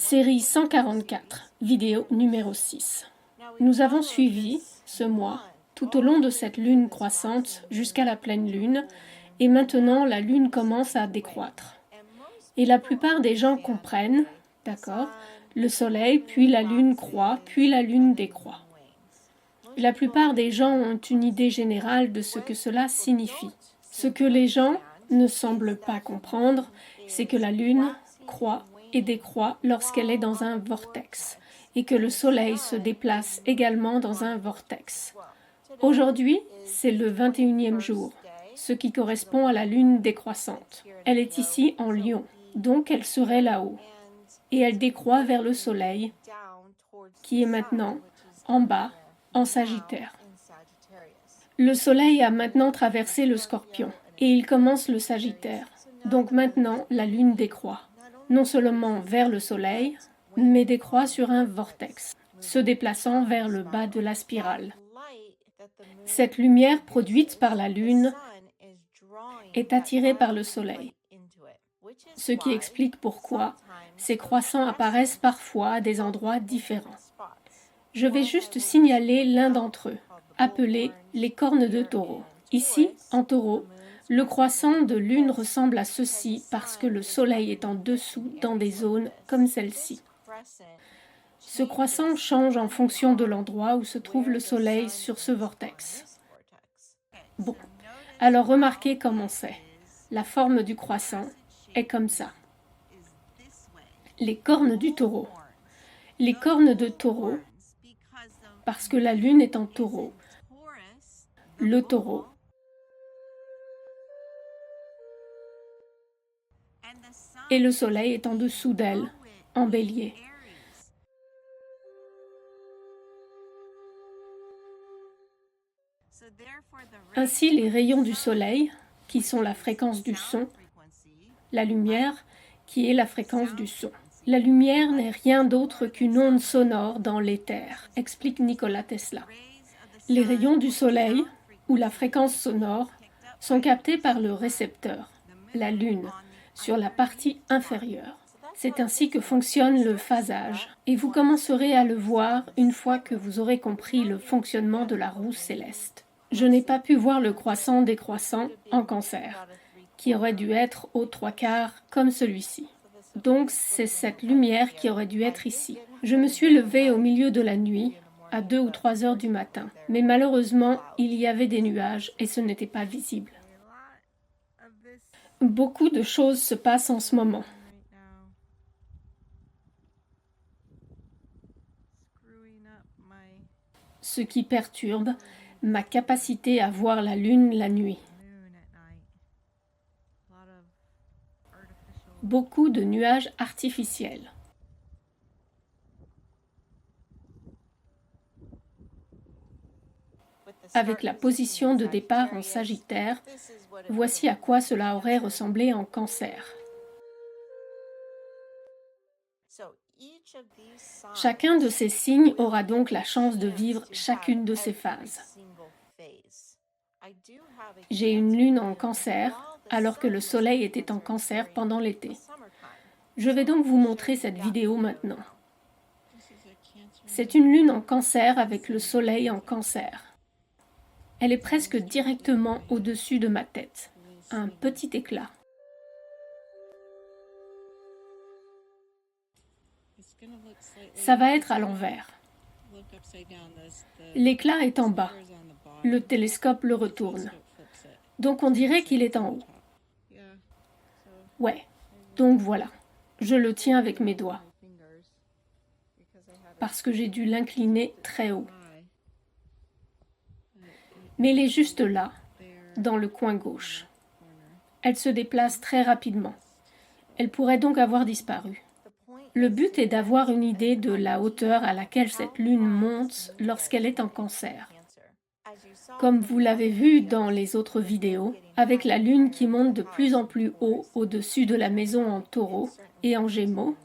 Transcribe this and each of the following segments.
Série 144, vidéo numéro 6. Nous avons suivi, ce mois, tout au long de cette lune croissante jusqu'à la pleine lune, et maintenant la lune commence à décroître. Et la plupart des gens comprennent, d'accord, le soleil, puis la lune croît, puis la lune décroît. La plupart des gens ont une idée générale de ce que cela signifie. Ce que les gens ne semblent pas comprendre, c'est que la lune croît et décroît lorsqu'elle est dans un vortex, et que le soleil se déplace également dans un vortex. Aujourd'hui, c'est le 21e jour, ce qui correspond à la lune décroissante. Elle est ici en Lion, donc elle serait là-haut. Et elle décroît vers le soleil, qui est maintenant en bas, en Sagittaire. Le soleil a maintenant traversé le Scorpion, et il commence le Sagittaire. Donc maintenant, la lune décroît, non seulement vers le soleil, mais décroît sur un vortex, se déplaçant vers le bas de la spirale. Cette lumière produite par la lune est attirée par le soleil, ce qui explique pourquoi ces croissants apparaissent parfois à des endroits différents. Je vais juste signaler l'un d'entre eux, appelé les cornes de taureau. Ici, en taureau, le croissant de lune ressemble à ceci parce que le soleil est en dessous dans des zones comme celle-ci. Ce croissant change en fonction de l'endroit où se trouve le soleil sur ce vortex. Bon, alors remarquez comment c'est. La forme du croissant est comme ça. Les cornes du taureau. Les cornes de taureau, parce que la lune est en taureau. Le taureau. Et le soleil est en dessous d'elle, en bélier. Ainsi, les rayons du soleil, qui sont la fréquence du son, la lumière, qui est la fréquence du son. La lumière n'est rien d'autre qu'une onde sonore dans l'éther, explique Nikola Tesla. Les rayons du soleil, ou la fréquence sonore, sont captés par le récepteur, la lune, sur la partie inférieure. C'est ainsi que fonctionne le phasage, et vous commencerez à le voir une fois que vous aurez compris le fonctionnement de la roue céleste. Je n'ai pas pu voir le croissant décroissant en Cancer, qui aurait dû être aux 3/4 comme celui-ci. Donc c'est cette lumière qui aurait dû être ici. Je me suis levée au milieu de la nuit, à 2 ou 3 heures du matin, mais malheureusement, il y avait des nuages et ce n'était pas visible. Beaucoup de choses se passent en ce moment. Ce qui perturbe ma capacité à voir la lune la nuit. Beaucoup de nuages artificiels. Avec la position de départ en Sagittaire, voici à quoi cela aurait ressemblé en Cancer. Chacun de ces signes aura donc la chance de vivre chacune de ces phases. J'ai une lune en Cancer, alors que le soleil était en Cancer pendant l'été. Je vais donc vous montrer cette vidéo maintenant. C'est une lune en Cancer avec le soleil en Cancer. Elle est presque directement au-dessus de ma tête. Un petit éclat. Ça va être à l'envers. L'éclat est en bas. Le télescope le retourne. Donc on dirait qu'il est en haut. Ouais, donc voilà. Je le tiens avec mes doigts. Parce que j'ai dû l'incliner très haut. Mais elle est juste là, dans le coin gauche. Elle se déplace très rapidement. Elle pourrait donc avoir disparu. Le but est d'avoir une idée de la hauteur à laquelle cette lune monte lorsqu'elle est en Cancer. Comme vous l'avez vu dans les autres vidéos, avec la lune qui monte de plus en plus haut au-dessus de la maison en Taureau et en Gémeaux,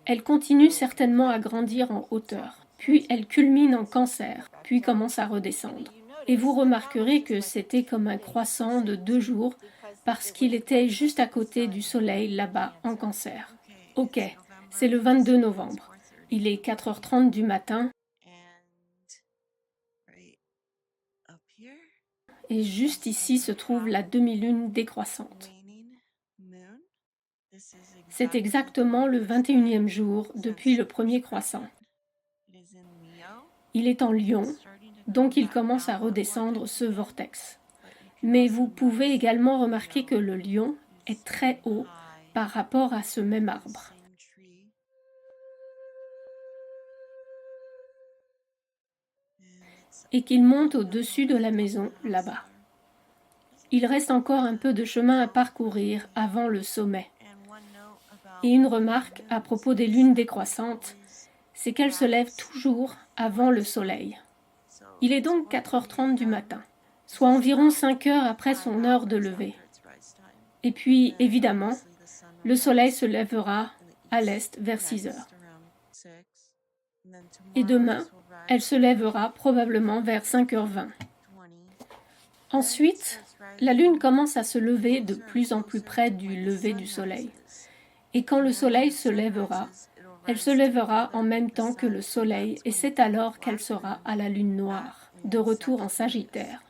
elle continue certainement à grandir en hauteur. Puis elle culmine en Cancer, puis commence à redescendre. Et vous remarquerez que c'était comme un croissant de 2 jours parce qu'il était juste à côté du soleil là-bas en Cancer. Ok, C'est le 22 novembre. Il est 4h30 du matin et juste ici se trouve la demi-lune décroissante. C'est exactement le 21e jour depuis le premier croissant. Il est en Lion, donc il commence à redescendre ce vortex. Mais vous pouvez également remarquer que le lion est très haut par rapport à ce même arbre. Et qu'il monte au-dessus de la maison, là-bas. Il reste encore un peu de chemin à parcourir avant le sommet. Et une remarque à propos des lunes décroissantes, c'est qu'elles se lèvent toujours avant le soleil. Il est donc 4h30 du matin, soit environ 5 heures après son heure de lever. Et puis, évidemment, le soleil se lèvera à l'est vers 6 heures. Et demain, elle se lèvera probablement vers 5h20. Ensuite, la lune commence à se lever de plus en plus près du lever du soleil. Et quand le soleil se lèvera, elle se lèvera en même temps que le soleil et c'est alors qu'elle sera à la lune noire, de retour en Sagittaire.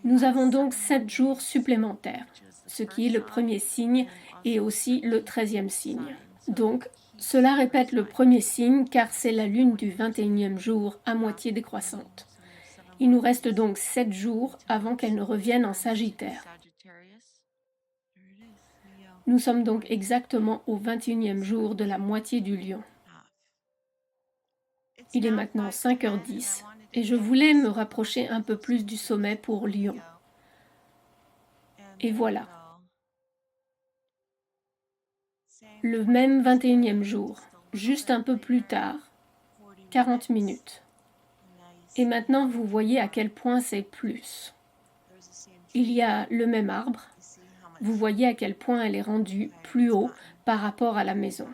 Nous avons donc 7 jours supplémentaires, ce qui est le premier signe et aussi le 13e signe. Donc, cela répète le premier signe car c'est la lune du 21e jour à moitié décroissante. Il nous reste donc 7 jours avant qu'elle ne revienne en Sagittaire. Nous sommes donc exactement au 21e jour de la moitié du Lion. Il est maintenant 5h10 et je voulais me rapprocher un peu plus du sommet pour Lion. Et voilà. Le même 21e jour, juste un peu plus tard, 40 minutes. Et maintenant vous voyez à quel point c'est plus. Il y a le même arbre. Vous voyez à quel point elle est rendue plus haut par rapport à la maison.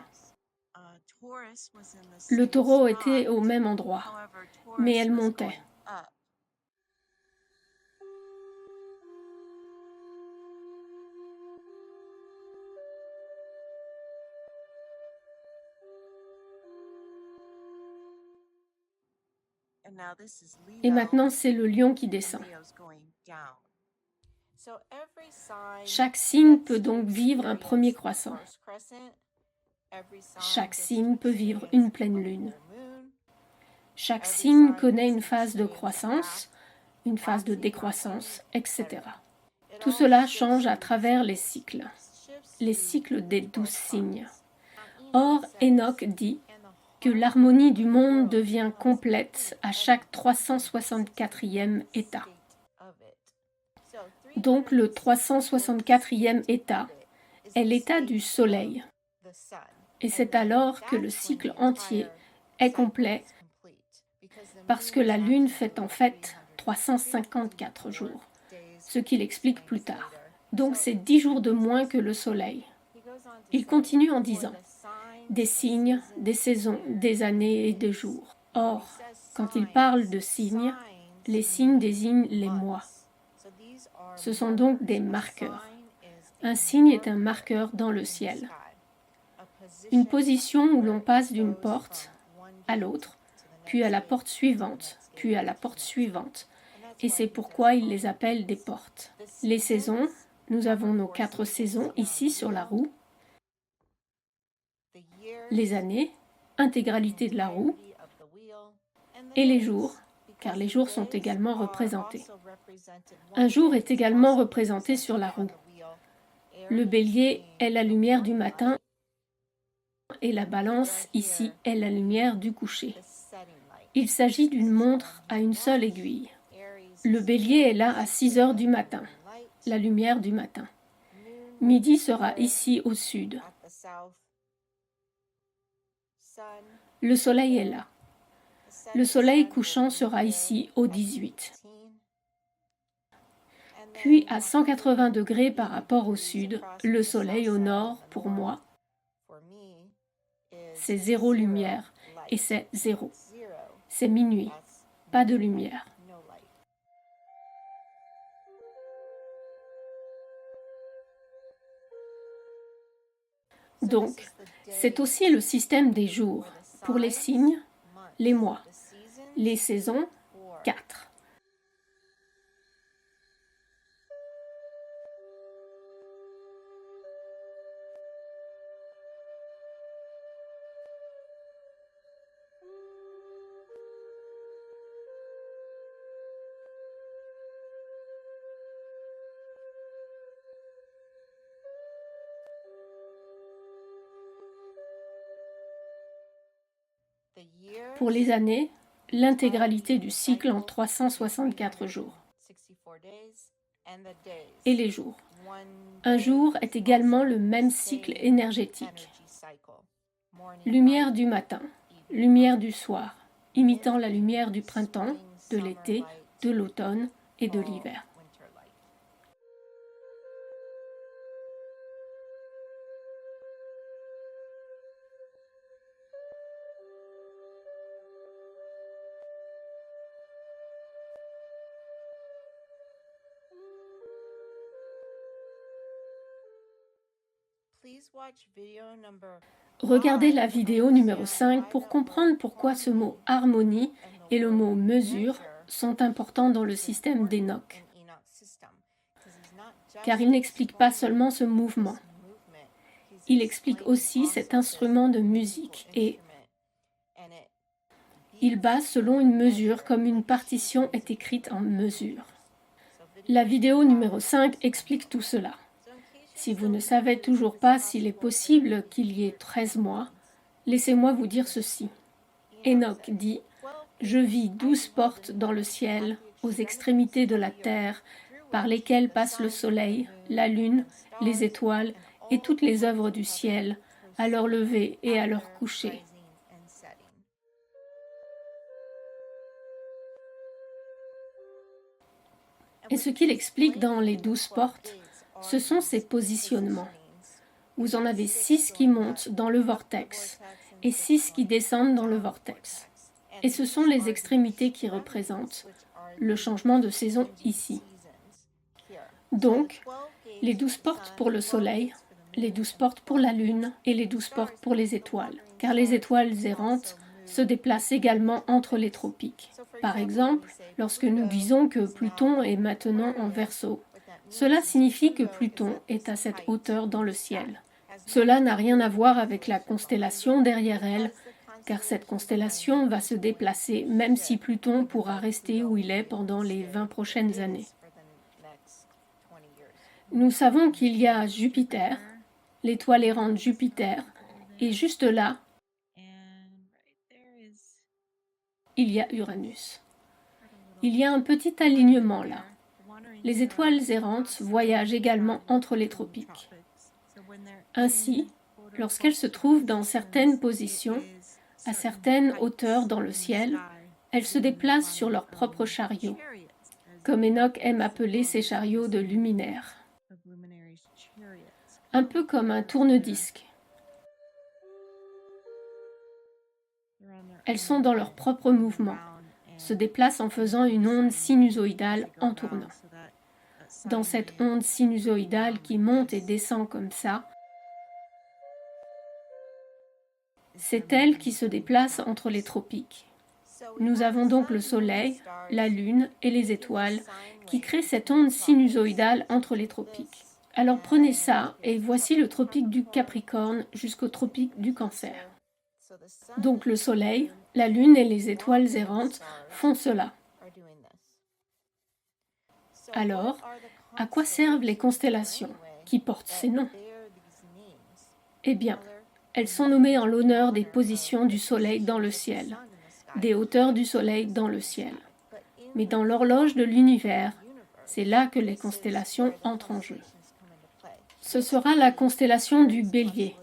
Le taureau était au même endroit, mais elle montait. Et maintenant, c'est le lion qui descend. Chaque signe peut donc vivre un premier croissant. Chaque signe peut vivre une pleine lune. Chaque signe connaît une phase de croissance, une phase de décroissance, etc. Tout cela change à travers les cycles des 12 signes. Or, Enoch dit que l'harmonie du monde devient complète à chaque 364e état. Donc le 364e état est l'état du soleil. Et c'est alors que le cycle entier est complet parce que la lune fait en fait 354 jours, ce qu'il explique plus tard. Donc c'est 10 jours de moins que le soleil. Il continue en disant des signes, des saisons, des années et des jours. Or, quand il parle de signes, les signes désignent les mois. Ce sont donc des marqueurs. Un signe est un marqueur dans le ciel. Une position où l'on passe d'une porte à l'autre, puis à la porte suivante, puis à la porte suivante. Et c'est pourquoi il les appelle des portes. Les saisons, nous avons nos 4 saisons ici sur la roue. Les années, intégralité de la roue. Et les jours, car les jours sont également représentés. Un jour est également représenté sur la roue. Le bélier est la lumière du matin et la balance ici est la lumière du coucher. Il s'agit d'une montre à une seule aiguille. Le bélier est là à 6 heures du matin, la lumière du matin. Midi sera ici au sud. Le soleil est là. Le soleil couchant sera ici au 18. Puis à 180 degrés par rapport au sud, le soleil au nord, pour moi, c'est 0 lumière et c'est 0. C'est minuit, pas de lumière. Donc, c'est aussi le système des jours, pour les signes, les mois, les saisons, 4. Pour les années, l'intégralité du cycle en 364 jours. Et les jours. Un jour est également le même cycle énergétique. Lumière du matin, lumière du soir, imitant la lumière du printemps, de l'été, de l'automne et de l'hiver. Regardez la vidéo numéro 5 pour comprendre pourquoi ce mot harmonie et le mot mesure sont importants dans le système d'Enoch. Car il n'explique pas seulement ce mouvement. Il explique aussi cet instrument de musique et il base selon une mesure comme une partition est écrite en mesure. La vidéo numéro 5 explique tout cela. Si vous ne savez toujours pas s'il est possible qu'il y ait 13 mois, laissez-moi vous dire ceci. Enoch dit « Je vis 12 portes dans le ciel, aux extrémités de la terre, par lesquelles passe le soleil, la lune, les étoiles et toutes les œuvres du ciel, à leur lever et à leur coucher. » Et ce qu'il explique dans les 12 portes, ce sont ces positionnements. Vous en avez 6 qui montent dans le vortex et 6 qui descendent dans le vortex. Et ce sont les extrémités qui représentent le changement de saison ici. Donc, les 12 portes pour le soleil, les 12 portes pour la lune et les 12 portes pour les étoiles, car les étoiles errantes se déplacent également entre les tropiques. Par exemple, lorsque nous disons que Pluton est maintenant en Verseau, cela signifie que Pluton est à cette hauteur dans le ciel. Cela n'a rien à voir avec la constellation derrière elle, car cette constellation va se déplacer même si Pluton pourra rester où il est pendant les 20 prochaines années. Nous savons qu'il y a Jupiter, l'étoile errante Jupiter, et juste là, il y a Uranus. Il y a un petit alignement là. Les étoiles errantes voyagent également entre les tropiques. Ainsi, lorsqu'elles se trouvent dans certaines positions, à certaines hauteurs dans le ciel, elles se déplacent sur leurs propres chariots, comme Enoch aime appeler ces chariots de luminaires. Un peu comme un tourne-disque. Elles sont dans leur propre mouvement, se déplacent en faisant une onde sinusoïdale en tournant. Dans cette onde sinusoïdale qui monte et descend comme ça, c'est elle qui se déplace entre les tropiques. Nous avons donc le Soleil, la Lune et les étoiles qui créent cette onde sinusoïdale entre les tropiques. Alors prenez ça et voici le tropique du Capricorne jusqu'au tropique du Cancer. Donc le Soleil, la Lune et les étoiles errantes font cela. Alors, à quoi servent les constellations qui portent ces noms? Eh bien, elles sont nommées en l'honneur des positions du Soleil dans le ciel, des hauteurs du Soleil dans le ciel. Mais dans l'horloge de l'univers, c'est là que les constellations entrent en jeu. Ce sera la constellation du Bélier,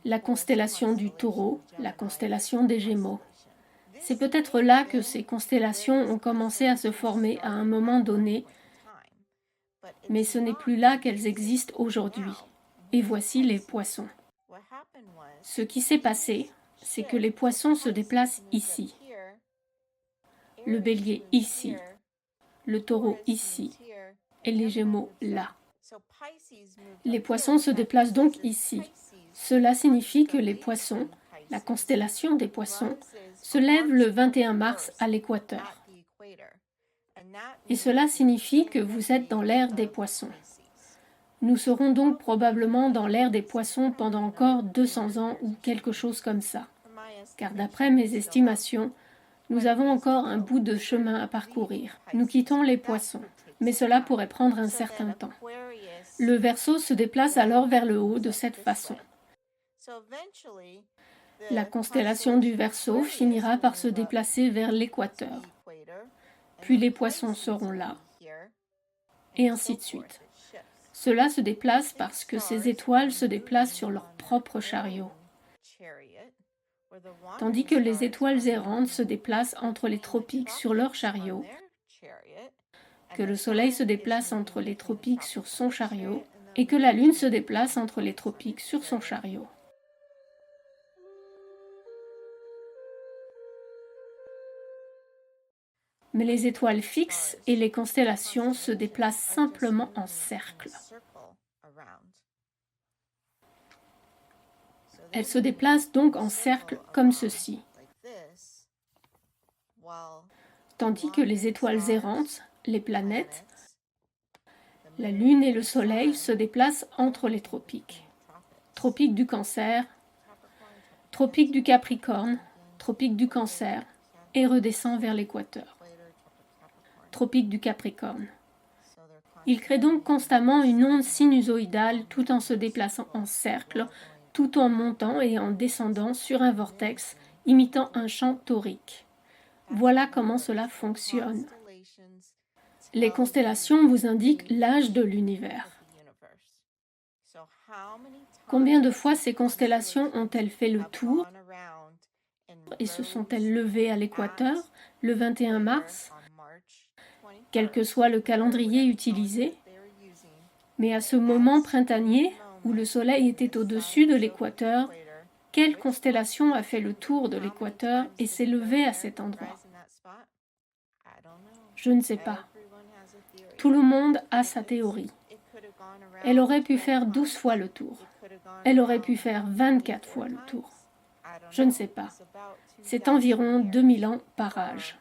la constellation du Taureau, la constellation des Gémeaux. C'est peut-être là que ces constellations ont commencé à se former à un moment donné, Mais ce n'est plus là qu'elles existent aujourd'hui. Et voici les poissons. Ce qui s'est passé, c'est que les poissons se déplacent ici, le bélier ici, le taureau ici et les gémeaux là. Les poissons se déplacent donc ici. Cela signifie que les poissons, la constellation des poissons, se lève le 21 mars à l'équateur. Et cela signifie que vous êtes dans l'ère des poissons. Nous serons donc probablement dans l'ère des poissons pendant encore 200 ans ou quelque chose comme ça. Car d'après mes estimations, nous avons encore un bout de chemin à parcourir. Nous quittons les poissons, mais cela pourrait prendre un certain temps. Le Verseau se déplace alors vers le haut de cette façon. La constellation du Verseau finira par se déplacer vers l'équateur. Puis les poissons seront là, et ainsi de suite. Cela se déplace parce que ces étoiles se déplacent sur leur propre chariot, tandis que les étoiles errantes se déplacent entre les tropiques sur leur chariot, que le Soleil se déplace entre les tropiques sur son chariot, et que la Lune se déplace entre les tropiques sur son chariot. Mais les étoiles fixes et les constellations se déplacent simplement en cercle. Elles se déplacent donc en cercle comme ceci. Tandis que les étoiles errantes, les planètes, la Lune et le Soleil se déplacent entre les tropiques. Tropique du Cancer, tropique du Capricorne, tropique du Cancer, et redescend vers l'équateur. Tropique du Capricorne. Il crée donc constamment une onde sinusoïdale tout en se déplaçant en cercle, tout en montant et en descendant sur un vortex, imitant un champ torique. Voilà comment cela fonctionne. Les constellations vous indiquent l'âge de l'univers. Combien de fois ces constellations ont-elles fait le tour et se sont-elles levées à l'équateur le 21 mars ? Quel que soit le calendrier utilisé, mais à ce moment printanier, où le Soleil était au-dessus de l'équateur, quelle constellation a fait le tour de l'équateur et s'est levée à cet endroit? Je ne sais pas. Tout le monde a sa théorie. Elle aurait pu faire 12 fois le tour. Elle aurait pu faire 24 fois le tour. Je ne sais pas. C'est environ 2000 ans par âge.